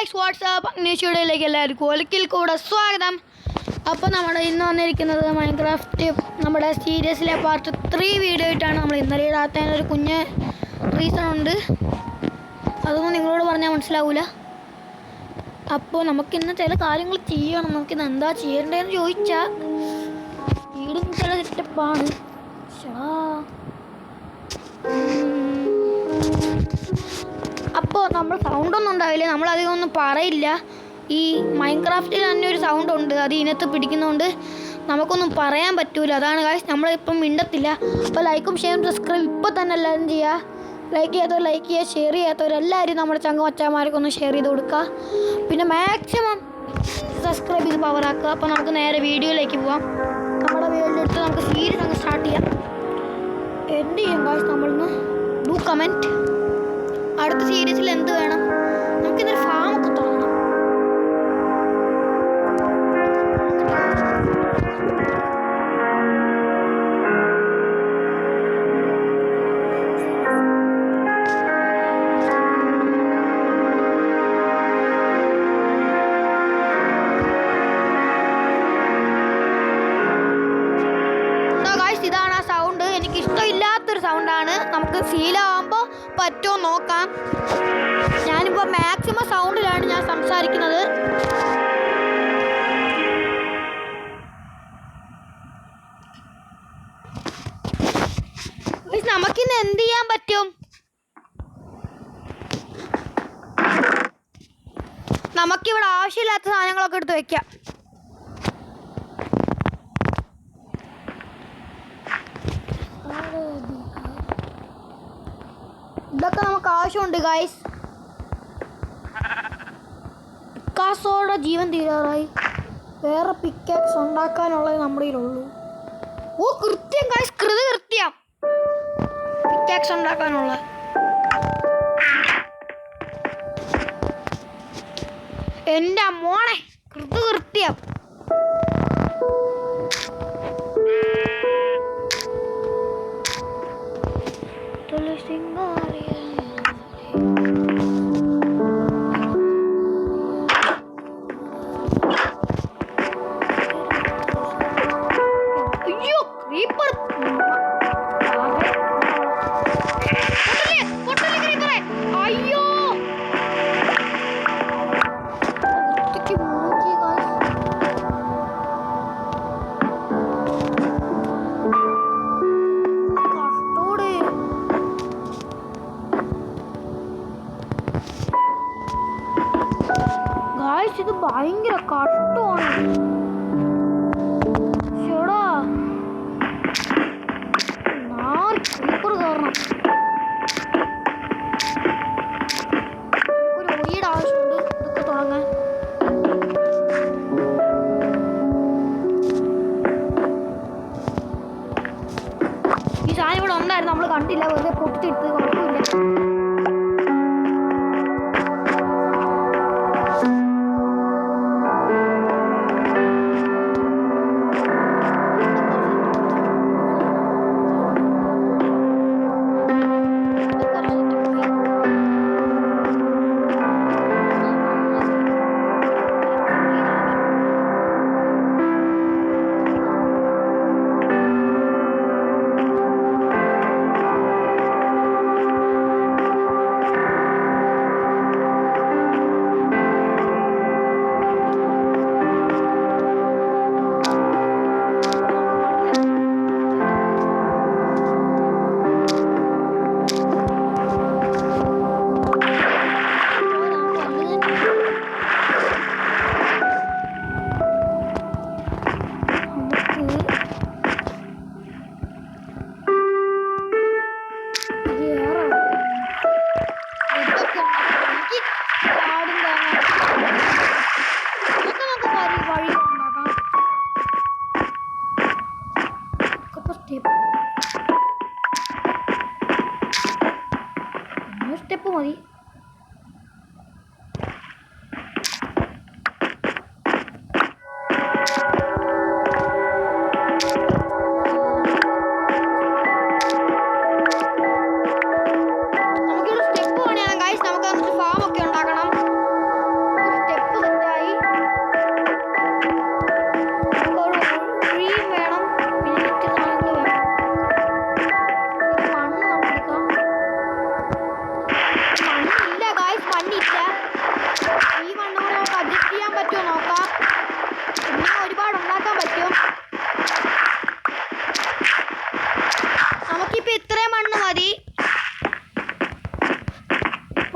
Guys WhatsApp അഗ്നേഷ്വരയിലേക്ക് എല്ലാവർക്കും ഒരിക്കൽ കൂടെ സ്വാഗതം. അപ്പോൾ നമ്മൾ ഇന്ന് വന്നിരിക്കുന്നത് മൈൻക്രാഫ്റ്റ് നമ്മുടെ സീരീസിലെ പാർട്ട് 3 വീഡിയോ ആയിട്ടാണ്. നമ്മൾ ഇന്നലെ ഇടാത്തതിനൊരു കുഞ്ഞ് റീസൺ ഉണ്ട്, അതൊന്നും നിങ്ങളോട് പറഞ്ഞാൽ മനസ്സിലാവില്ല. അപ്പോൾ നമുക്കിന്ന് ചില കാര്യങ്ങൾ ചെയ്യണം. നമുക്കിന്ന് എന്താ ചെയ്യേണ്ടതെന്ന് ചോദിച്ചാൽ വീടും ചില സെറ്റപ്പാണ്. അപ്പോൾ നമ്മൾ സൗണ്ടൊന്നും ഉണ്ടാവില്ല, നമ്മളധികം ഒന്നും പറയില്ല. ഈ മൈൻക്രാഫ്റ്റിൽ തന്നെ ഒരു സൗണ്ട് ഉണ്ട്, അത് ഇതിനകത്ത് പിടിക്കുന്നതുകൊണ്ട് നമുക്കൊന്നും പറയാൻ പറ്റൂല. അതാണ് ഗൈസ് നമ്മളിപ്പം മിണ്ടത്തില്ല. അപ്പോൾ ലൈക്കും ഷെയറും സബ്സ്ക്രൈബ് ഇപ്പോൾ തന്നെ എല്ലാവരും ചെയ്യുക. ലൈക്ക് ചെയ്യാത്തവർ ലൈക്ക് ചെയ്യുക, ഷെയർ ചെയ്യാത്തവരെല്ലാവരും നമ്മുടെ ചങ്ങമച്ചാന്മാർക്കൊന്ന് ഷെയർ ചെയ്ത് കൊടുക്കുക. പിന്നെ മാക്സിമം സബ്സ്ക്രൈബ് ചെയ്ത് പവറാക്കുക. അപ്പോൾ നമുക്ക് നേരെ വീഡിയോയിലേക്ക് പോവാം. നമ്മുടെ വീഡിയോയിലെടുത്ത് നമുക്ക് സീരീസ് അങ്ങ് സ്റ്റാർട്ട് ചെയ്യാം. എന്ത് ചെയ്യും ഗൈസ്, നമ്മളിന്ന് ഡു കമൻറ്റ് അടുത്ത സീരീസിൽ എന്ത് വേണം. നമുക്കിന്നൊരു ഫാമൊക്കെ തുടങ്ങണം. ഇതാണ് ആ സൗണ്ട്, എനിക്ക് ഇഷ്ടമില്ലാത്തൊരു സൗണ്ടാണ്. നമുക്ക് ഫീലാകുമ്പോൾ പറ്റുമോ നോക്കാം. ഞാനിപ്പോൾ മാക്സിമം സൗണ്ടിലാണ് ഞാൻ സംസാരിക്കുന്നത്. നമുക്കിന്ന് എന്ത് ചെയ്യാൻ പറ്റും? നമുക്കിവിടെ ആവശ്യമില്ലാത്ത സാധനങ്ങളൊക്കെ എടുത്ത് വെക്കാം. ഇതൊക്കെ നമുക്ക് ആവശ്യമുണ്ട് ഗൈസ്. പിക്കാസോടെ ജീവൻ തീരാറായി. വേറെ പിക്കാക്സ് ഉണ്ടാക്കാനുള്ളത് നമ്മുടെ കയ്യിലുള്ളൂ. ഓ കൃത്യം ഗൈസ്, കൃത്യം പിക്കാക്സ് ഉണ്ടാക്കാനുള്ള. എൻ്റെ മോനെ കൃത്യം. ഇത് ഭയങ്കര കഷ്ടമാണ്. ചേടാ ക്രീപ്പർ കാരണം ഒരു ഒഴിയുടെ ആവശ്യമുണ്ട് ഇതൊക്കെ തുടങ്ങാൻ. ഈ സാധനം ഇവിടെ ഉണ്ടായിരുന്നു, നമ്മൾ കണ്ടില്ല, വെറുതെ പൊട്ടിച്ചെടുത്ത്. കുഴപ്പമില്ല.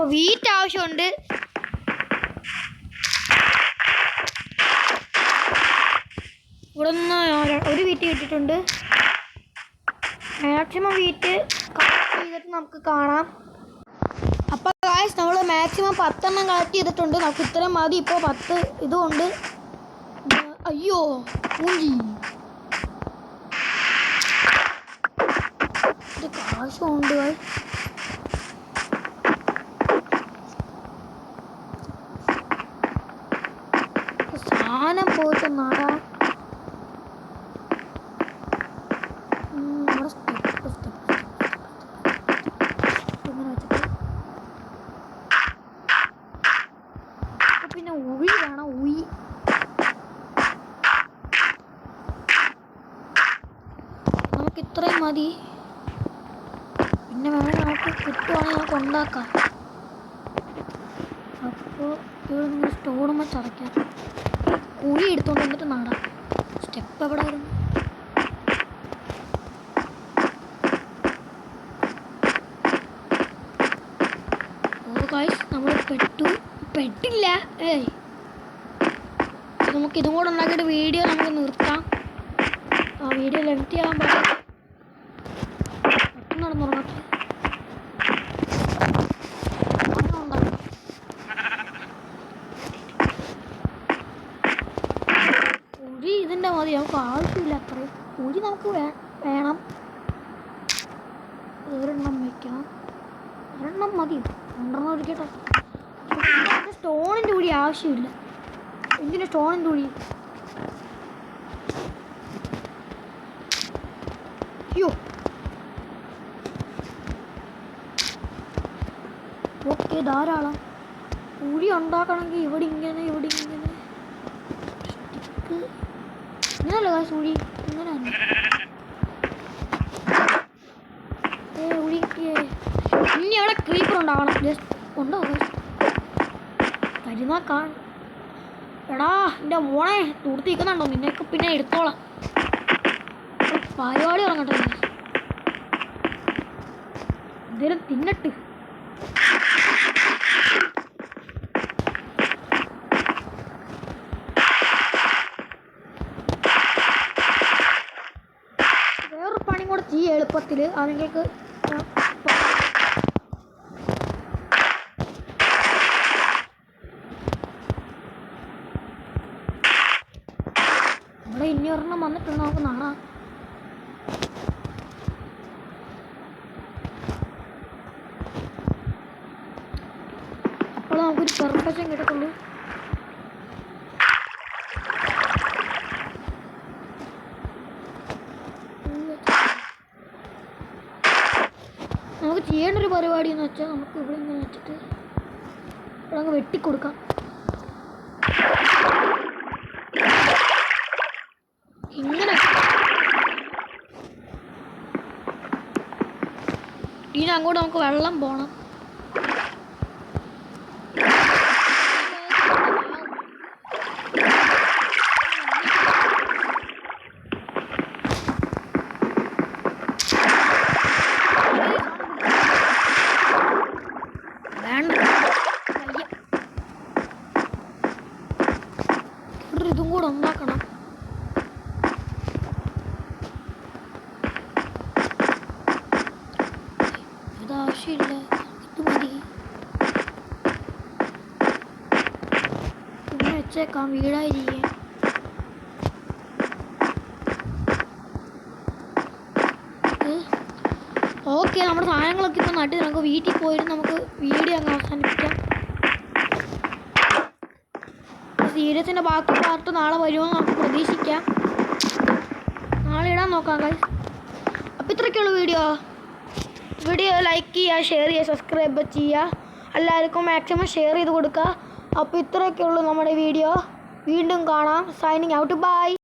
അപ്പോൾ വീറ്റ് ആവശ്യമുണ്ട്. ഇവിടെ നിന്ന് ഒരു വീറ്റ് കിട്ടിയിട്ടുണ്ട്. മാക്സിമം വീറ്റ് കളക്ട് ചെയ്തിട്ട് നമുക്ക് കാണാം. അപ്പോൾ ഗായ്സ് നമ്മൾ മാക്സിമം 10 എണ്ണം കളക്ട് ചെയ്തിട്ടുണ്ട്. നമുക്ക് ഇത്രയും മതി. ഇപ്പോൾ 10 ഇതുകൊണ്ട് അയ്യോ പൂഞ്ചി ഇത് കാശുണ്ട് ഗായ്സ്. സാധനം പോയിട്ട് നടാം. പിന്നെ ഉഴി വേണം. ഉഴി നമുക്ക് ഇത്രയും മതി. പിന്നെ വേണം നമുക്ക് കിട്ടുവാണെങ്കിൽ നമുക്ക് ഉണ്ടാക്കാം. അപ്പോൾ ഇവിടെ നിങ്ങൾ സ്റ്റോണുമ്പോൾ ചതയ്ക്കാം. കുഴി എടുത്തുകൊണ്ട് വന്നിട്ട് നടാം. സ്റ്റെപ്പ് എവിടെ വരുന്നു? ഓ ഗായ്സ് നമ്മൾ പെട്ടില്ല. നമുക്ക് ഇതും കൂടെ ഉണ്ടാക്കിയിട്ട് വീഡിയോ നമുക്ക് നിർത്താം. ആ വീഡിയോ ലെങ്തി ആകാൻ പാടില്ല. പെട്ടെന്ന് നടന്നുറങ്ങട്ടെ. കുഴി ഇതിൻ്റെ മതി. നമുക്ക് ആവശ്യമില്ല അത്രയും. കുഴി നമുക്ക് വേണം. ഒരെണ്ണം വയ്ക്കണം. ഒരെണ്ണം മതി. 2 ഒഴിക്കട്ടെ. സ്റ്റോണിൻ്റെ കുഴി ആവശ്യമില്ല. എന്തിനാ സ്റ്റോണിൻ്റെ കുഴി? അയ്യോ ഓക്കെ ധാരാളം. കുഴി ഉണ്ടാക്കണമെങ്കിൽ ഇവിടെ ഇങ്ങനെ ഇങ്ങനല്ല കാശ് കുഴി ഇങ്ങനെയാണ്. ഇനി അവിടെ ക്രീപ്പർ ഉണ്ടാവണം. ജസ്റ്റ് ഉണ്ടോ കരുന്നാ എടാ എൻ്റെ മോനെ തൂർത്തിക്കുന്നുണ്ടോ? നിന്നൊക്കെ പിന്നെ എടുത്തോളാം. പരിപാടി ഇറങ്ങട്ടെ. ഇതിന് തിന്നിട്ട് വേറൊരു പണി കൂടെ ചെയ്യ എളുപ്പത്തിൽ. അതിലേക്ക് ഇവിടെ ഇനി ഒരെണ്ണം വന്നിട്ടുണ്ട്. നമുക്ക് നാളാം. അപ്പോൾ നമുക്കൊരു പെർഫെക്ഷൻ കിട്ടത്തുള്ളൂ. നമുക്ക് ചെയ്യേണ്ട ഒരു പരിപാടി എന്ന് വെച്ചാൽ നമുക്ക് ഇവിടെ ഇങ്ങനെ വെച്ചിട്ട് ഇവിടെ അങ്ങ് വെട്ടിക്കൊടുക്കാം. ഇങ്ങനെ ഇനി അങ്ങോട്ട് നമുക്ക് വെള്ളം പോകണം. ഇതും കൂടെ ഉണ്ടാക്കണം. ഇതാവശ്യമില്ല. ഇത് മതി. പിന്നെ വെച്ചേക്കാം വീടായിരിക്കും. ഓക്കെ നമ്മുടെ സാധനങ്ങളൊക്കെ ഇപ്പോൾ നട്ട് നമുക്ക് വീട്ടിൽ പോയിട്ട് നമുക്ക് വീഡിയോ അങ്ങ് അവസാനിപ്പിക്കാം. സീരിയസിൻ്റെ ബാക്കി പാർട്ട് നാളെ വരുമെന്ന് നമുക്ക് പ്രതീക്ഷിക്കാം. നാളെ ഇടാൻ നോക്കാം ഗൈസ്. അപ്പോൾ ഇത്രയൊക്കെയുള്ളൂ വീഡിയോ ലൈക്ക് ചെയ്യുക, ഷെയർ ചെയ്യുക, സബ്സ്ക്രൈബ് ചെയ്യുക. എല്ലാവർക്കും മാക്സിമം ഷെയർ ചെയ്ത് കൊടുക്കുക. അപ്പോൾ ഇത്രയൊക്കെയുള്ളൂ നമ്മുടെ വീഡിയോ. വീണ്ടും കാണാം. Signing out. ബൈ.